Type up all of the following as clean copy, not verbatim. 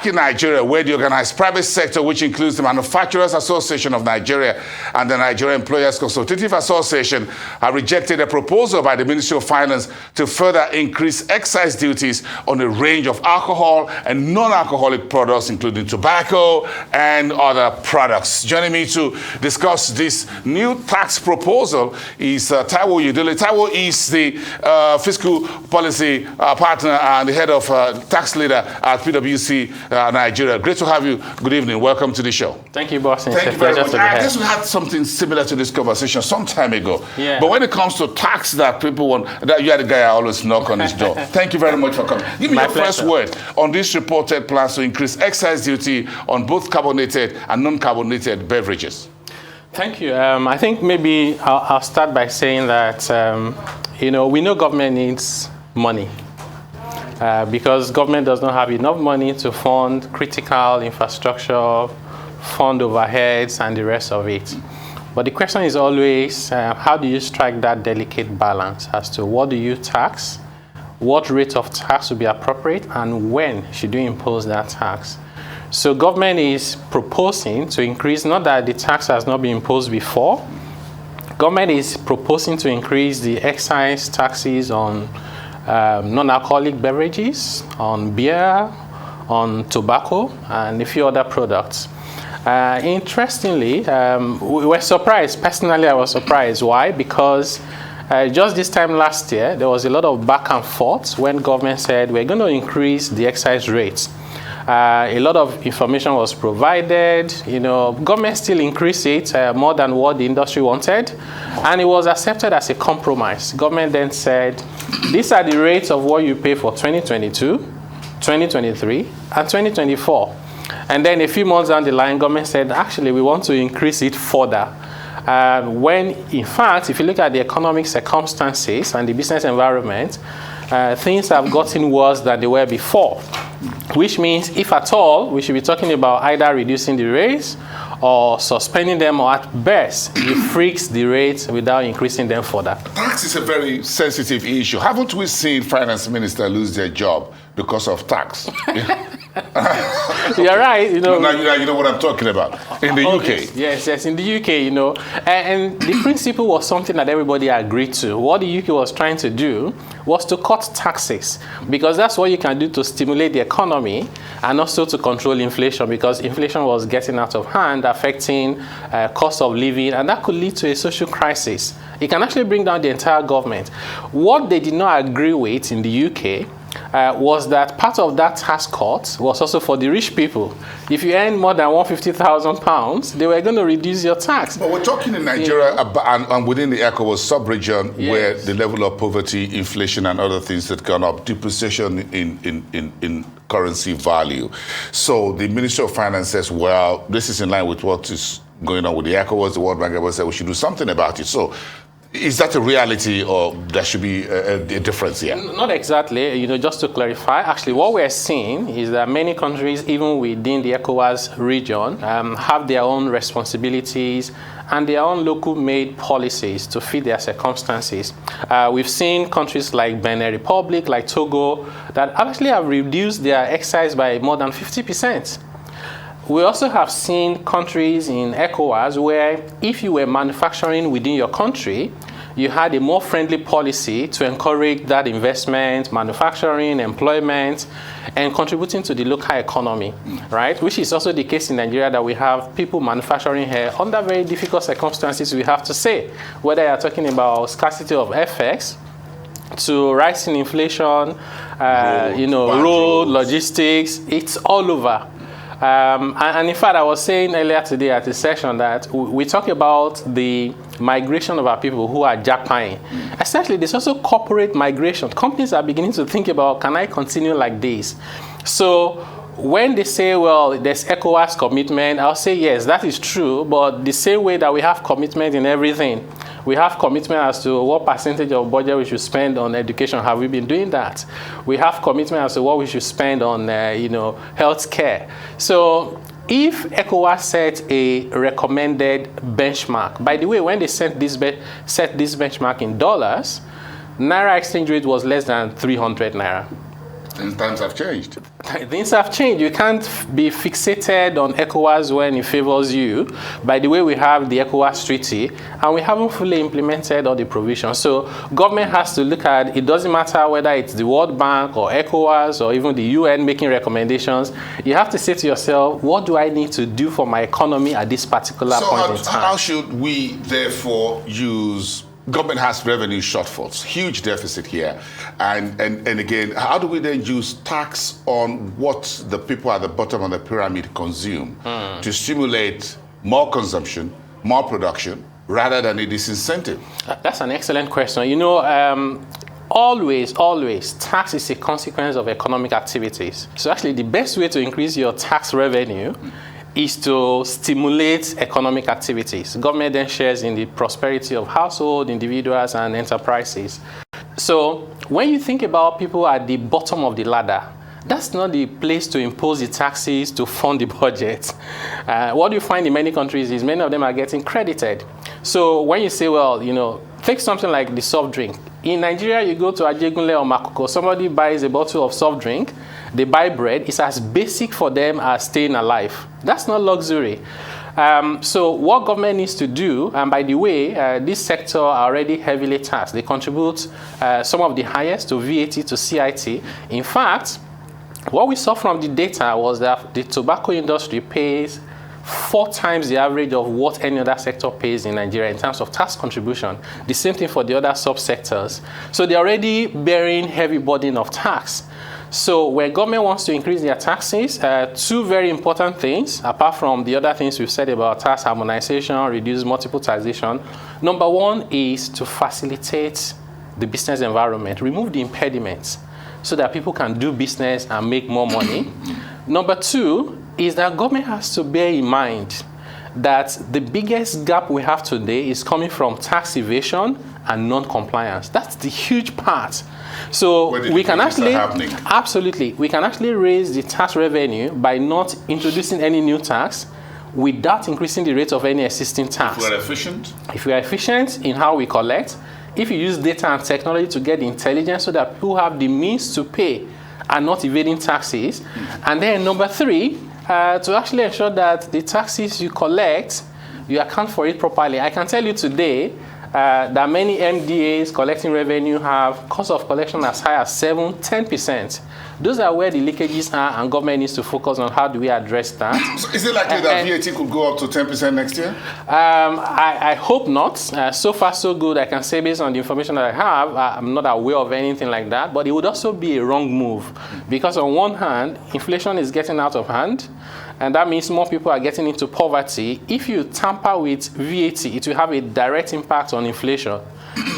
back in Nigeria, where the organized private sector, which includes the Manufacturers Association of Nigeria and the Nigeria Employers Consultative Association, have rejected a proposal by the Ministry of Finance to further increase excise duties on a range of alcohol and non-alcoholic products, including tobacco and other products. Joining me to discuss this new tax proposal is Taiwo Oyedele. Taiwo is the fiscal policy partner and the head of tax leader at PwC Nigeria. Great to have you. Good evening. Welcome to the show. Thank you, boss. Thank you very much. I guess we had something similar to this conversation some time ago. Yeah. But when it comes to tax that people want, that you are the guy I always knock on his door. Thank you very much for coming. Give me your first word on this reported plans to increase excise duty on both carbonated and non-carbonated beverages. Thank you. I think maybe I'll start by saying that, we know government needs money because government does not have enough money to fund critical infrastructure, fund overheads, and the rest of it. But the question is always, how do you strike that delicate balance as to what do you tax, what rate of tax would be appropriate, and when should you impose that tax? So government is proposing to increase, not that the tax has not been imposed before, government is proposing to increase the excise taxes on non-alcoholic beverages, on beer, on tobacco, and a few other products. Interestingly, we were surprised. Personally, I was surprised. Why? Because just this time last year, there was a lot of back and forth when government said we're going to increase the excise rates. A lot of information was provided. Government still increased it more than what the industry wanted, and it was accepted as a compromise. Government then said, these are the rates of what you pay for 2022, 2023, and 2024. And then a few months down the line, government said, actually, we want to increase it further. When, in fact, if you look at the economic circumstances and the business environment, things have gotten worse than they were before, which means, if at all, we should be talking about either reducing the rates or suspending them, or at best, you freeze the rates without increasing them further. Tax is a very sensitive issue. Haven't we seen finance minister lose their job because of tax? You're right. Now you know what I'm talking about. In the UK. Yes, in the UK, and the principle was something that everybody agreed to. What the UK was trying to do was to cut taxes, because that's what you can do to stimulate the economy and also to control inflation, because inflation was getting out of hand, affecting cost of living, and that could lead to a social crisis. It can actually bring down the entire government. What they did not agree with in the UK was that part of that tax cut was also for the rich people. If you earn more than £150,000, they were going to reduce your tax. But we're talking in Nigeria and within the ECOWAS sub-region, where the level of poverty, inflation, and other things that gone up, depreciation in currency value. So the Ministry of Finance says, well, this is in line with what is going on with the ECOWAS. The World Bank said we should do something about it. So is that a reality, or there should be a difference here? Not exactly. Just to clarify, actually what we're seeing is that many countries, even within the ECOWAS region, have their own responsibilities and their own local-made policies to fit their circumstances. We've seen countries like Benin Republic, like Togo, that actually have reduced their excise by more than 50%. We also have seen countries in ECOWAS where if you were manufacturing within your country, you had a more friendly policy to encourage that investment, manufacturing, employment, and contributing to the local economy, right? Which is also the case in Nigeria, that we have people manufacturing here under very difficult circumstances, we have to say. Whether you're talking about scarcity of FX, to rising inflation, road, logistics, it's all over. And in fact, I was saying earlier today at the session that we talk about the migration of our people who are jackpying. Essentially, there's also corporate migration. Companies are beginning to think about, can I continue like this? So when they say, well, there's ECOWAS commitment, I'll say, yes, that is true. But the same way that we have commitment in everything, we have commitment as to what percentage of budget we should spend on education. Have we been doing that? We have commitment as to what we should spend on, health care. So if ECOWAS set a recommended benchmark, by the way, when they set this benchmark in dollars, Naira exchange rate was less than 300 Naira. Times have changed. Things have changed. You can't be fixated on ECOWAS when it favors you. By the way, we have the ECOWAS treaty, and we haven't fully implemented all the provisions. So government has to look at, it doesn't matter whether it's the World Bank or ECOWAS or even the UN making recommendations. You have to say to yourself, what do I need to do for my economy at this particular point in time? So how should we therefore use... Government has revenue shortfalls, huge deficit here. And again, how do we then use tax on what the people at the bottom of the pyramid consume to stimulate more consumption, more production, rather than a disincentive? That's an excellent question. You know, always, tax is a consequence of economic activities. So actually, the best way to increase your tax revenue is to stimulate economic activities. Government then shares in the prosperity of households, individuals, and enterprises. So when you think about people at the bottom of the ladder, that's not the place to impose the taxes to fund the budget. What you find in many countries is many of them are getting credited. So when you say, well, you know, take something like the soft drink. In Nigeria, you go to Ajegunle or Makoko, somebody buys a bottle of soft drink, they buy bread, it's as basic for them as staying alive. That's not luxury. So what government needs to do, and by the way, this sector are already heavily taxed. They contribute some of the highest to VAT, to CIT. In fact, what we saw from the data was that the tobacco industry pays 4 times the average of what any other sector pays in Nigeria in terms of tax contribution. The same thing for the other subsectors. So they're already bearing heavy burden of tax. So when government wants to increase their taxes, 2 very important things, apart from the other things we've said about tax harmonization, reduce multiple taxation. Number 1 is to facilitate the business environment, remove the impediments so that people can do business and make more money. Number 2 is that government has to bear in mind that the biggest gap we have today is coming from tax evasion and non-compliance. That's the huge part. So we can actually, absolutely, we can actually raise the tax revenue by not introducing any new tax without increasing the rate of any existing tax. If we're efficient? If we are efficient in how we collect, if you use data and technology to get the intelligence so that people have the means to pay and not evading taxes. And then number 3, to actually ensure that the taxes you collect, you account for it properly. I can tell you today that many MDAs collecting revenue have cost of collection as high as 7-10%. Those are where the leakages are, and government needs to focus on how do we address that. So is it likely that VAT could go up to 10% next year? I hope not. So far, so good. I can say based on the information that I have, I'm not aware of anything like that. But it would also be a wrong move because on one hand, inflation is getting out of hand. And that means more people are getting into poverty. If you tamper with VAT, it will have a direct impact on inflation.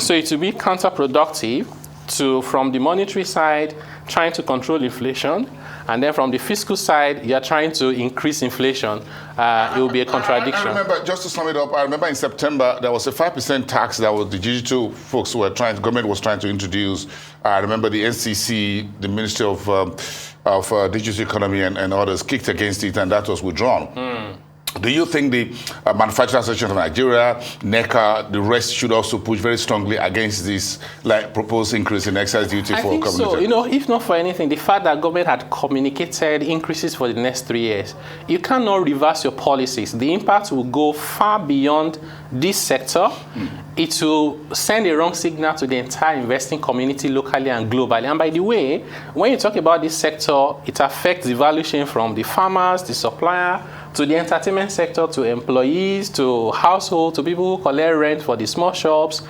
So it will be counterproductive to, from the monetary side, trying to control inflation, and then from the fiscal side, you're trying to increase inflation. It will be a contradiction. I remember, just to sum it up, I remember in September, there was a 5% tax that was the digital folks were trying, the government was trying to introduce. I remember the NCC, the Ministry of Digital Economy and others kicked against it, and that was withdrawn. Do you think the Manufacturing Association of Nigeria, NECA, the rest should also push very strongly against this proposed increase in excise duty for community? I think so. You know, if not for anything, the fact that government had communicated increases for the next 3 years, you cannot reverse your policies. The impact will go far beyond this sector. It will send a wrong signal to the entire investing community locally and globally. And by the way, when you talk about this sector, it affects the value chain from the farmers, the supplier, to the entertainment sector, to employees, to households, to people who collect rent for the small shops.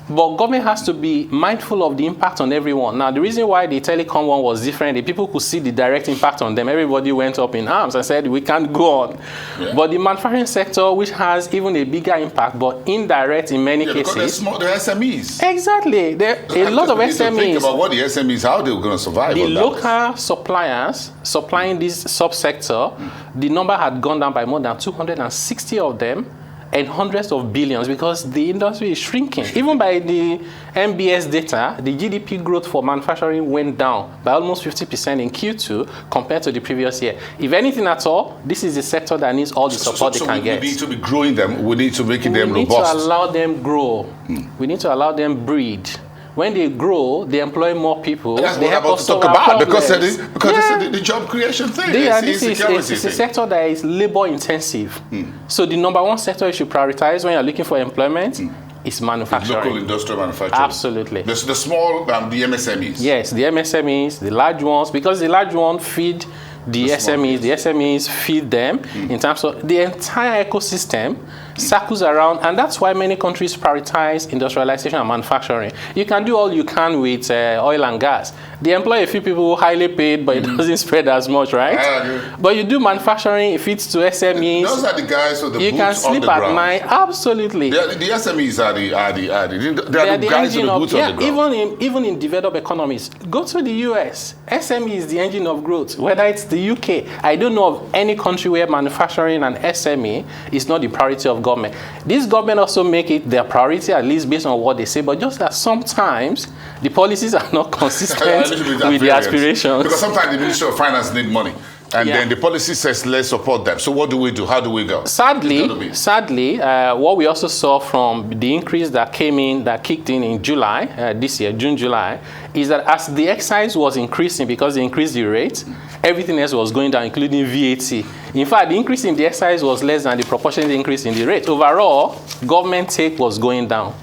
But government has to be mindful of the impact on everyone. Now, the reason why the telecom one was different, the people could see the direct impact on them. Everybody went up in arms and said, we can't go on. Yeah. But the manufacturing sector, which has even a bigger impact, but indirect in many cases. Because they're SMEs. Exactly. A lot of SMEs. Think about what the SMEs, how they're going to survive. The local suppliers supplying this subsector, the number had gone down by more than 260 of them. And hundreds of billions, because the industry is shrinking. Even by the MBS data, the GDP growth for manufacturing went down by almost 50% in Q2 compared to the previous year. If anything at all, this is a sector that needs all the support they can get. We need to be growing them. We need to make them robust. We need to allow them grow. We need to allow them breed. When they grow, they employ more people. And that's they what I'm help about us to talk solve our about, because problems. this is the job creation thing. This is a sector that is labor intensive. So the number one sector you should prioritize when you're looking for employment is manufacturing. Local industrial manufacturing. Absolutely. The small, the MSMEs. Yes, the MSMEs, the large ones, because the large ones feed the SMEs. The SMEs feed them in terms of the entire ecosystem circles around, and that's why many countries prioritize industrialization and manufacturing. You can do all you can with oil and gas. They employ a few people highly paid, but it doesn't spread as much, right? But you do manufacturing, it feeds to SMEs. Those are the guys with the you boots can sleep on the at ground. night. Absolutely. The SMEs are the guys with the boots on the ground. Even in developed economies, go to the US. SME is the engine of growth. Whether it's the UK, I don't know of any country where manufacturing and SME is not the priority of government. This government also make it their priority, at least based on what they say, but just that sometimes the policies are not consistent with the aspirations. Because sometimes the Ministry of Finance need money. And then the policy says, let's support them. So what do we do? How do we go? Sadly, what we also saw from the increase that kicked in July, this year, June, July, is that as the excise was increasing, because they increased the rate, everything else was going down, including VAT. In fact, the increase in the excise was less than the proportionate increase in the rate. Overall, government take was going down.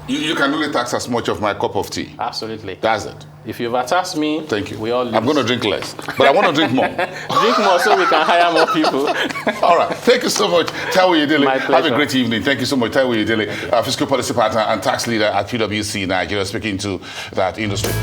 You can only tax as much of my cup of tea. Absolutely. That's it. If you've taxed me, thank you. We all lose. I'm going to drink less, but I want to drink more. Drink more so we can hire more people. All right. Thank you so much, Taiwo Oyedele. My pleasure. Have a great evening. Thank you so much, Taiwo Oyedele, fiscal policy partner and tax leader at PwC Nigeria, speaking to that industry.